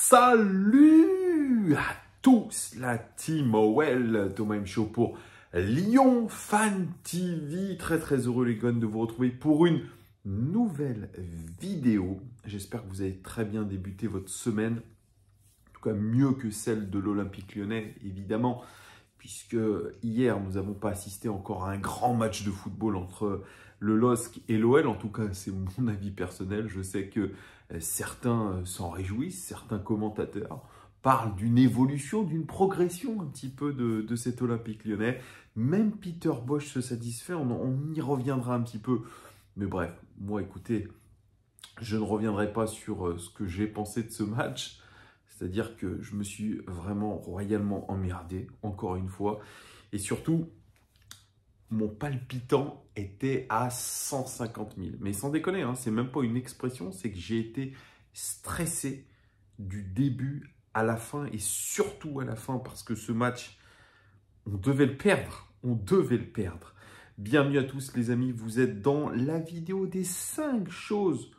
Salut à tous, la team OL, Thomas M. Show pour Lyon Fan TV. Très heureux les gars de vous retrouver pour une nouvelle vidéo. J'espère que vous avez très bien débuté votre semaine. En tout cas mieux que celle de l'Olympique Lyonnais, évidemment. Puisque hier, nous n'avons pas assisté encore à un grand match de football entre le LOSC et l'OL. En tout cas, c'est mon avis personnel. Je sais que certains s'en réjouissent, certains commentateurs parlent d'une évolution, d'une progression un petit peu de cet Olympique Lyonnais. Même Peter Bosz se satisfait, on y reviendra un petit peu. Mais bref, moi écoutez, je ne reviendrai pas sur ce que j'ai pensé de ce match. C'est-à-dire que je me suis vraiment royalement emmerdé, encore une fois. Et surtout, mon palpitant était à 150 000. Mais sans déconner, hein, c'est même pas une expression, c'est que j'ai été stressé du début à la fin. Et surtout à la fin, parce que ce match, on devait le perdre. On devait le perdre. Bienvenue à tous les amis, vous êtes dans la vidéo des 5 choses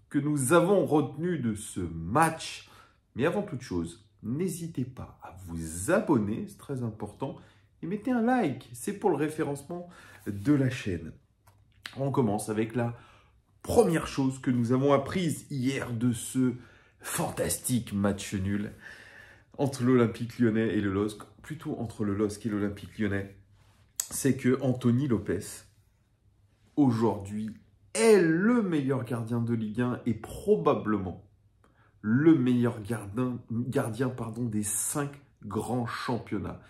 que nous avons retenues de ce match. Mais avant toute chose, n'hésitez pas à vous abonner, c'est très important, et mettez un like, c'est pour le référencement de la chaîne. On commence avec la première chose que nous avons apprise hier de ce fantastique match nul entre l'Olympique Lyonnais et le LOSC, plutôt entre le LOSC et l'Olympique Lyonnais, c'est que Anthony Lopes, aujourd'hui, est le meilleur gardien de Ligue 1 et probablement le meilleur gardien des 5 grands championnats.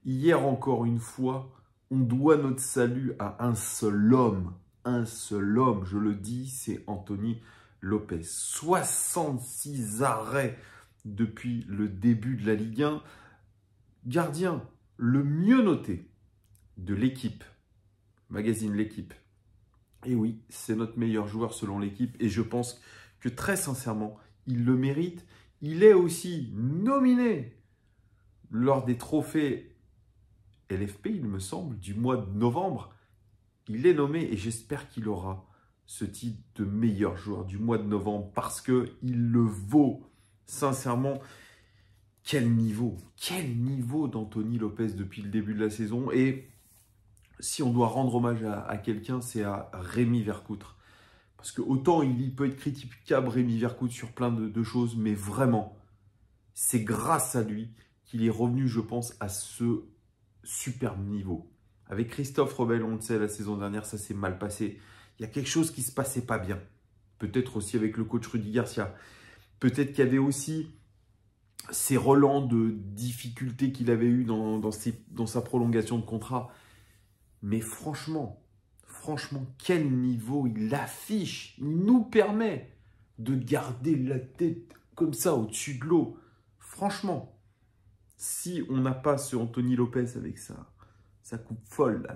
Hier, encore une fois, on doit notre salut à un seul homme, je le dis, c'est Anthony Lopes. 66 arrêts depuis le début de la Ligue 1. Gardien le mieux noté de l'équipe, magazine L'équipe. Et oui, c'est notre meilleur joueur selon l'équipe et je pense que très sincèrement, il le mérite. Il est aussi nominé lors des trophées LFP, il me semble, du mois de novembre. Il est nommé et j'espère qu'il aura ce titre de meilleur joueur du mois de novembre parce qu'il le vaut. Sincèrement, quel niveau d'Anthony Lopes depuis le début de la saison. Et si on doit rendre hommage à quelqu'un, c'est à Rémi Vercoutre. Parce que autant il peut être critiquable, Rémi Vercoutre, sur plein de choses, mais vraiment, c'est grâce à lui qu'il est revenu, je pense, à ce superbe niveau. Avec Christophe Rebel, on le sait, la saison dernière, ça s'est mal passé. Il y a quelque chose qui ne se passait pas bien. Peut-être aussi avec le coach Rudy Garcia. Peut-être qu'il y avait aussi ces relents de difficultés qu'il avait eu dans sa prolongation de contrat. Mais franchement, quel niveau il affiche. Il nous permet de garder la tête comme ça au-dessus de l'eau. Franchement, si on n'a pas ce Anthony Lopes avec sa coupe folle, là,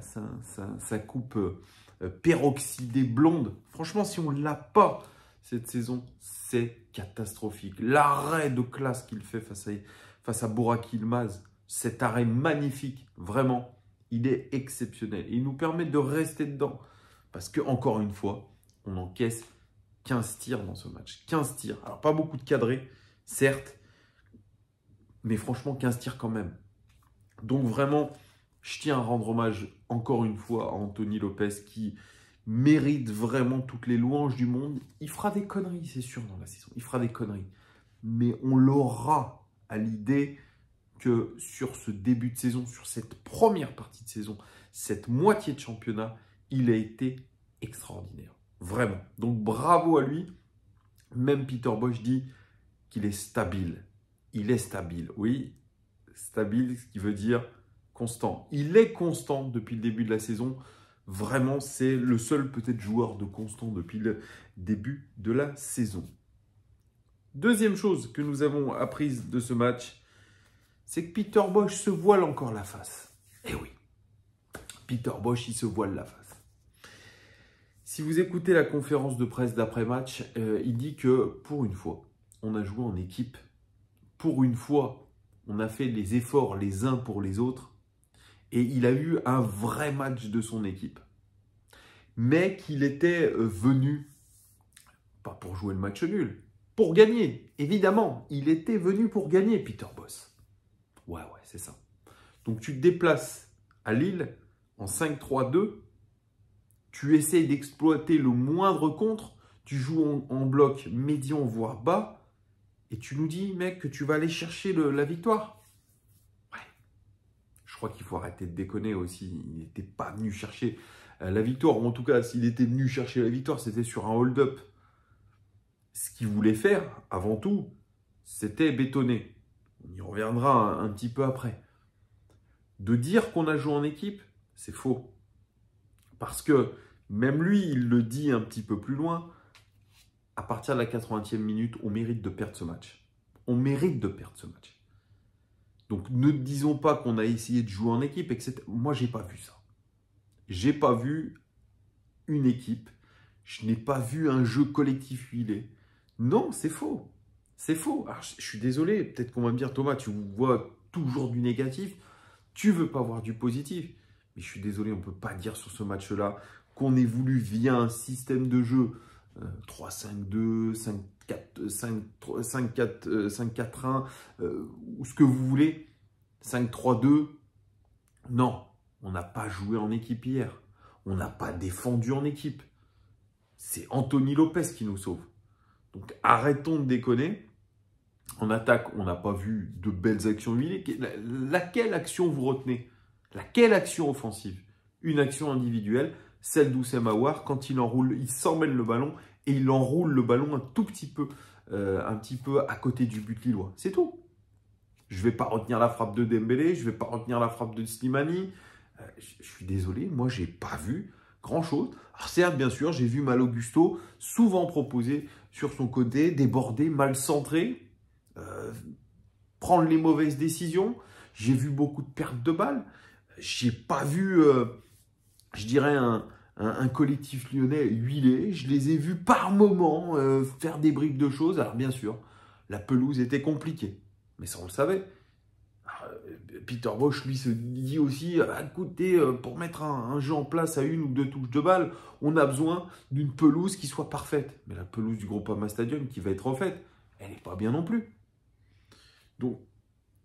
sa coupe peroxydée blonde, franchement, si on ne l'a pas cette saison, c'est catastrophique. L'arrêt de classe qu'il fait face à Burak Yılmaz, cet arrêt magnifique, vraiment, il est exceptionnel. Et il nous permet de rester dedans. Parce que encore une fois, on encaisse 15 tirs dans ce match. 15 tirs. Alors, pas beaucoup de cadrés, certes. Mais franchement, 15 tirs quand même. Donc vraiment, je tiens à rendre hommage encore une fois à Anthony Lopes qui mérite vraiment toutes les louanges du monde. Il fera des conneries, c'est sûr, dans la saison. Il fera des conneries. Mais on l'aura à l'idée que sur ce début de saison, sur cette première partie de saison, cette moitié de championnat, il a été extraordinaire. Vraiment. Donc bravo à lui. Même Peter Bosz dit qu'il est stable. Il est stable. Oui, stable, ce qui veut dire constant. Il est constant depuis le début de la saison. Vraiment, c'est le seul peut-être joueur de constant depuis le début de la saison. Deuxième chose que nous avons apprise de ce match, c'est que Peter Bosz se voile encore la face. Eh oui, Peter Bosz, il se voile la face. Si vous écoutez la conférence de presse d'après-match, il dit que pour une fois, on a joué en équipe. Pour une fois, on a fait les efforts les uns pour les autres. Et il a eu un vrai match de son équipe. Mais qu'il était venu, pas pour jouer le match nul, pour gagner. Évidemment, il était venu pour gagner, Peter Bosz. Ouais, c'est ça. Donc, tu te déplaces à Lille en 5-3-2. Tu essayes d'exploiter le moindre contre. Tu joues en bloc médian, voire bas. Et tu nous dis, mec, que tu vas aller chercher la victoire. Ouais. Je crois qu'il faut arrêter de déconner aussi. Il n'était pas venu chercher la victoire. Ou en tout cas, s'il était venu chercher la victoire, c'était sur un hold-up. Ce qu'il voulait faire, avant tout, c'était bétonner. On y reviendra un petit peu après. De dire qu'on a joué en équipe, c'est faux. Parce que même lui, il le dit un petit peu plus loin, à partir de la 80e minute, on mérite de perdre ce match. On mérite de perdre ce match. Donc ne disons pas qu'on a essayé de jouer en équipe, etc. Moi, je n'ai pas vu ça. Je n'ai pas vu une équipe. Je n'ai pas vu un jeu collectif huilé. Non, c'est faux. C'est faux. Alors, je suis désolé, peut-être qu'on va me dire, Thomas, tu vois toujours du négatif. Tu ne veux pas voir du positif. Mais je suis désolé, on ne peut pas dire sur ce match-là qu'on ait voulu, via un système de jeu 3-5-2, 5-4-1, ou ce que vous voulez, 5-3-2. Non, on n'a pas joué en équipe hier. On n'a pas défendu en équipe. C'est Anthony Lopez qui nous sauve. Donc arrêtons de déconner. En attaque, on n'a pas vu de belles actions huilées. Laquelle action vous retenez? Laquelle action offensive? Une action individuelle, celle d'Oussem Aouar, quand il enroule, il s'emmène le ballon et il enroule le ballon un petit peu à côté du but lillois. C'est tout. Je ne vais pas retenir la frappe de Dembélé, je ne vais pas retenir la frappe de Slimani. Je suis désolé, moi, je n'ai pas vu grand-chose. Alors certes, bien sûr, j'ai vu Malo Gusto souvent proposer sur son côté, déborder, mal centré, prendre les mauvaises décisions. J'ai vu beaucoup de pertes de balles. J'ai pas vu, je dirais, un collectif lyonnais huilé. Je les ai vus par moments faire des briques de choses. Alors bien sûr, la pelouse était compliquée. Mais ça, on le savait. Peter Bosz, lui, se dit aussi, écoutez, pour mettre un jeu en place à 1 ou 2 touches de balle, on a besoin d'une pelouse qui soit parfaite. Mais la pelouse du Groupama Stadium qui va être refaite, elle n'est pas bien non plus. Donc,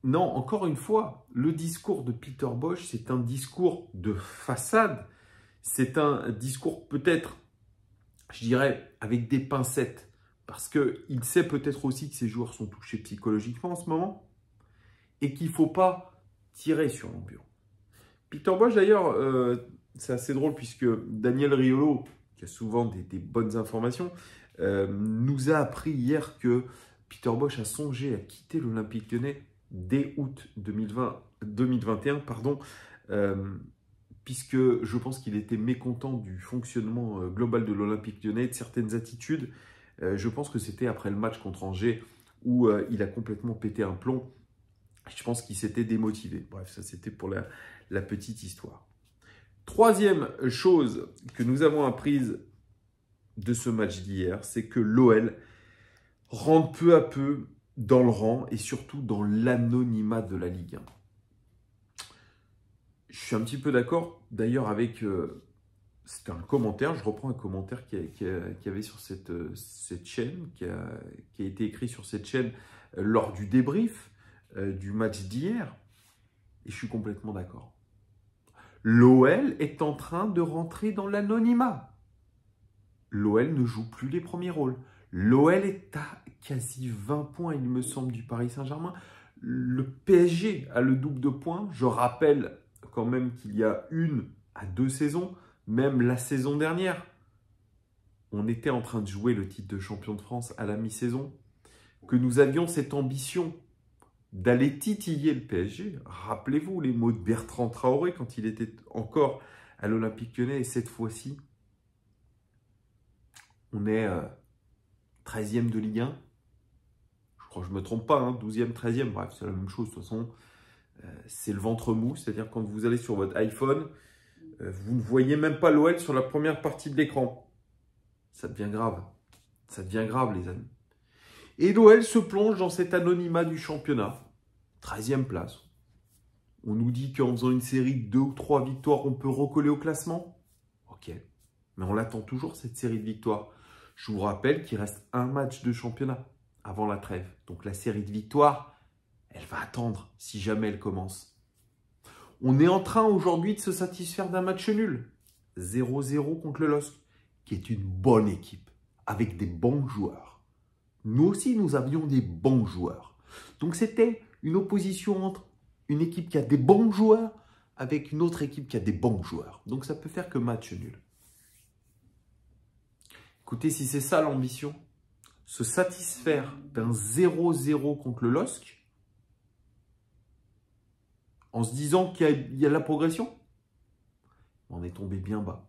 non, encore une fois, le discours de Peter Bosz, c'est un discours de façade. C'est un discours peut-être, je dirais, avec des pincettes. Parce qu'il sait peut-être aussi que ces joueurs sont touchés psychologiquement en ce moment. Et qu'il ne faut pas tirer sur l'ambiance. Peter Bosz, d'ailleurs, c'est assez drôle puisque Daniel Riolo, qui a souvent des bonnes informations, nous a appris hier que Peter Bosz a songé à quitter l'Olympique Lyonnais dès août 2021, puisque je pense qu'il était mécontent du fonctionnement global de l'Olympique Lyonnais, de certaines attitudes. Je pense que c'était après le match contre Angers où il a complètement pété un plomb. Je pense qu'il s'était démotivé. Bref, ça c'était pour la petite histoire. Troisième chose que nous avons apprise de ce match d'hier, c'est que l'OL rentre peu à peu dans le rang et surtout dans l'anonymat de la Ligue 1. Je suis un petit peu d'accord d'ailleurs avec... c'était un commentaire, je reprends un commentaire qu'il y avait sur cette chaîne, qui a été écrit sur cette chaîne lors du débrief du match d'hier. Et je suis complètement d'accord. L'OL est en train de rentrer dans l'anonymat. L'OL ne joue plus les premiers rôles. L'OL est à quasi 20 points, il me semble, du Paris Saint-Germain. Le PSG a le double de points. Je rappelle quand même qu'il y a 1 à 2 saisons, même la saison dernière, on était en train de jouer le titre de champion de France à la mi-saison, que nous avions cette ambition d'aller titiller le PSG. Rappelez-vous les mots de Bertrand Traoré quand il était encore à l'Olympique Lyonnais. Et cette fois-ci, on est 13e de Ligue 1. Je crois que je ne me trompe pas, 12e, 13e. Bref, c'est la même chose de toute façon. C'est le ventre mou. C'est-à-dire quand vous allez sur votre iPhone, vous ne voyez même pas l'OL sur la première partie de l'écran. Ça devient grave. Ça devient grave, les amis. Et l'OL se plonge dans cet anonymat du championnat. 13e place. On nous dit qu'en faisant une série de 2 ou 3 victoires, on peut recoller au classement. Ok. Mais on l'attend toujours, cette série de victoires. Je vous rappelle qu'il reste un match de championnat. avant la trêve. Donc la série de victoires, elle va attendre si jamais elle commence. On est en train aujourd'hui de se satisfaire d'un match nul. 0-0 contre le LOSC, qui est une bonne équipe, avec des bons joueurs. Nous aussi, nous avions des bons joueurs. Donc c'était une opposition entre une équipe qui a des bons joueurs avec une autre équipe qui a des bons joueurs. Donc ça peut faire que match nul. Écoutez, si c'est ça l'ambition, se satisfaire d'un 0-0 contre le LOSC, en se disant qu'il y a de la progression, on est tombé bien bas.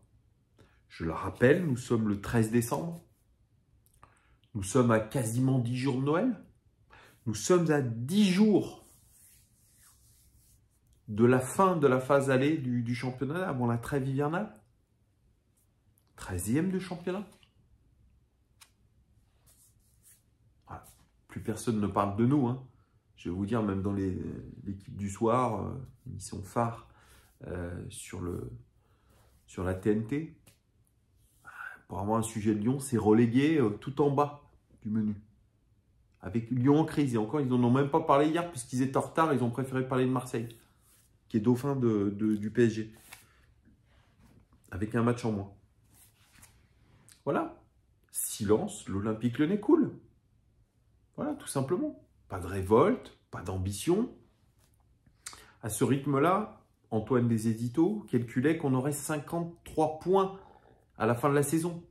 Je le rappelle, nous sommes le 13 décembre. Nous sommes à quasiment 10 jours de Noël. Nous sommes à 10 jours de la fin de la phase allée du championnat avant la trêve hivernale. 13e de championnat. Voilà. Plus personne ne parle de nous. Hein. Je vais vous dire, même dans l'équipe du soir, émission phare sur la TNT, pour avoir un sujet de Lyon, c'est relégué tout en bas du menu. Avec Lyon en crise. Et encore, ils n'en ont même pas parlé hier, puisqu'ils étaient en retard. Ils ont préféré parler de Marseille, qui est dauphin du PSG. Avec un match en moins. Voilà. Silence, l'Olympique Lyonnais coule. Voilà, tout simplement. Pas de révolte, pas d'ambition. À ce rythme-là, Antoine des Éditos calculait qu'on aurait 53 points à la fin de la saison.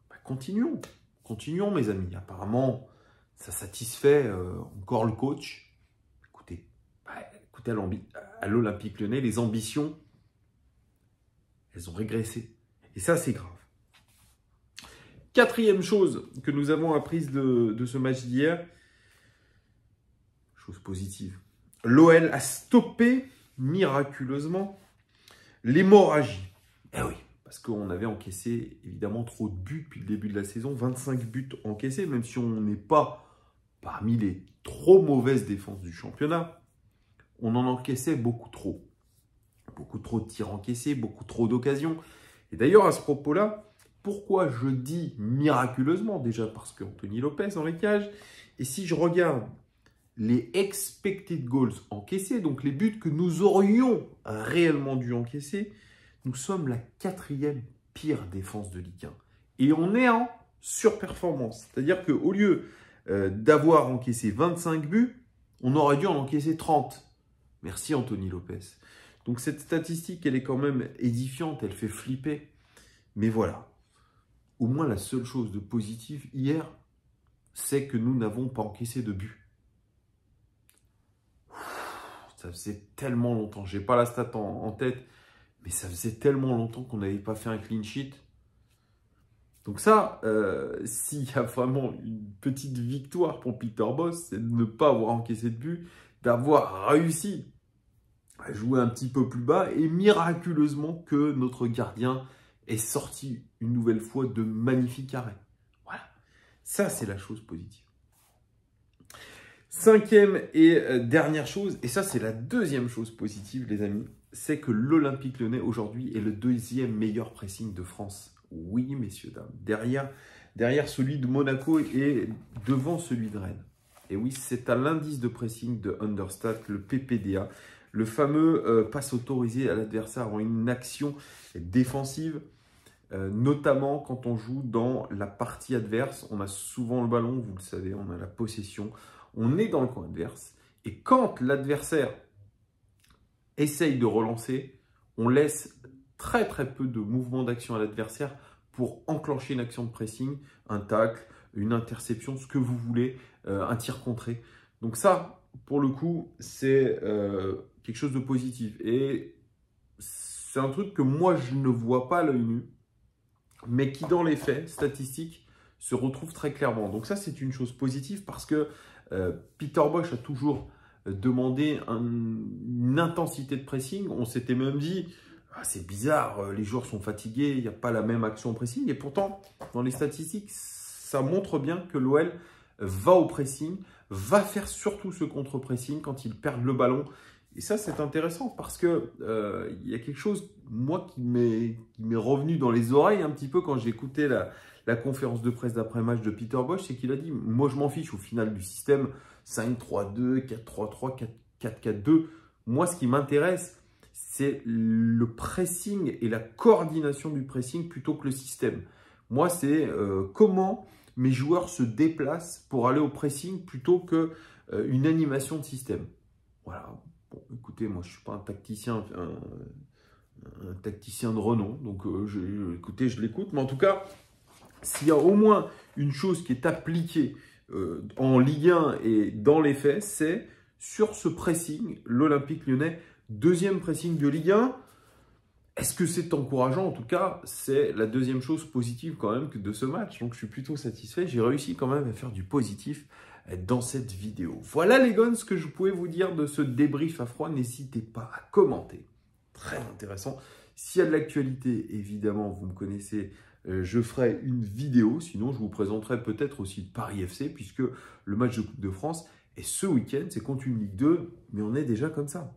Bah, continuons. Continuons, mes amis. Apparemment, ça satisfait encore le coach. Écoutez, à l'Olympique Lyonnais, les ambitions, elles ont régressé. Et ça, c'est grave. Quatrième chose que nous avons apprise de ce match d'hier, chose positive. L'OL a stoppé miraculeusement l'hémorragie. Eh oui, parce qu'on avait encaissé évidemment trop de buts depuis le début de la saison. 25 buts encaissés, même si on n'est pas parmi les trop mauvaises défenses du championnat. On en encaissait beaucoup trop. Beaucoup trop de tirs encaissés, beaucoup trop d'occasions. Et d'ailleurs, à ce propos-là, pourquoi je dis miraculeusement? Déjà parce qu'Anthony Lopez dans les cages. Et si je regarde les expected goals encaissés, donc les buts que nous aurions réellement dû encaisser, nous sommes la 4e pire défense de Ligue 1. Et on est en surperformance. C'est-à-dire qu'au lieu d'avoir encaissé 25 buts, on aurait dû en encaisser 30. Merci Anthony Lopez. Donc cette statistique, elle est quand même édifiante, elle fait flipper. Mais voilà. Au moins, la seule chose de positive hier, c'est que nous n'avons pas encaissé de but. Ça faisait tellement longtemps. Je n'ai pas la stat en tête, mais ça faisait tellement longtemps qu'on n'avait pas fait un clean sheet. Donc ça, s'il y a vraiment une petite victoire pour Peter Bosz, c'est de ne pas avoir encaissé de but, d'avoir réussi à jouer un petit peu plus bas et miraculeusement que notre gardien est sorti une nouvelle fois de magnifiques arrêts. Voilà, ça c'est la chose positive. 5e et dernière chose, et ça c'est la deuxième chose positive les amis, c'est que l'Olympique Lyonnais aujourd'hui est le 2e meilleur pressing de France. Oui messieurs, dames, derrière celui de Monaco et devant celui de Rennes. Et oui, c'est à l'indice de pressing de Understat, le PPDA, le fameux passe autorisé à l'adversaire avant une action défensive. Notamment quand on joue dans la partie adverse, on a souvent le ballon, vous le savez, on a la possession, on est dans le coin adverse. Et quand l'adversaire essaye de relancer, on laisse très très peu de mouvement d'action à l'adversaire pour enclencher une action de pressing, un tacle, une interception, ce que vous voulez, un tir contré. Donc ça, pour le coup, c'est quelque chose de positif. Et c'est un truc que moi, je ne vois pas à l'œil nu, mais qui dans les faits statistiques se retrouve très clairement. Donc ça c'est une chose positive parce que Peter Bosz a toujours demandé une intensité de pressing. On s'était même dit, ah, c'est bizarre, les joueurs sont fatigués, il n'y a pas la même action pressing. Et pourtant, dans les statistiques, ça montre bien que l'OL va au pressing, va faire surtout ce contre-pressing quand ils perdent le ballon. Et ça, c'est intéressant parce que y a quelque chose, moi, qui m'est revenu dans les oreilles un petit peu quand j'écoutais la conférence de presse d'après-match de Peter Bosz, c'est qu'il a dit « Moi, je m'en fiche au final du système 5-3-2, 4-3-3, 4-4-2. Moi, ce qui m'intéresse, c'est le pressing et la coordination du pressing plutôt que le système. Moi, c'est comment mes joueurs se déplacent pour aller au pressing plutôt qu'une animation de système. » Voilà. Bon, écoutez, moi, je ne suis pas un tacticien de renom, donc écoutez, je l'écoute. Mais en tout cas, s'il y a au moins une chose qui est appliquée en Ligue 1 et dans les faits, c'est sur ce pressing, l'Olympique Lyonnais, deuxième pressing de Ligue 1. Est-ce que c'est encourageant? En tout cas, c'est la deuxième chose positive quand même de ce match. Donc, je suis plutôt satisfait. J'ai réussi quand même à faire du positif dans cette vidéo. Voilà les gars, ce que je pouvais vous dire de ce débrief à froid. N'hésitez pas à commenter. Très intéressant. S'il y a de l'actualité, évidemment, vous me connaissez, je ferai une vidéo. Sinon, je vous présenterai peut-être aussi de Paris FC, puisque le match de Coupe de France est ce week-end. C'est contre une Ligue 2, mais on est déjà comme ça.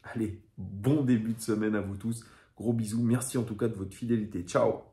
Allez, bon début de semaine à vous tous. Gros bisous. Merci en tout cas de votre fidélité. Ciao!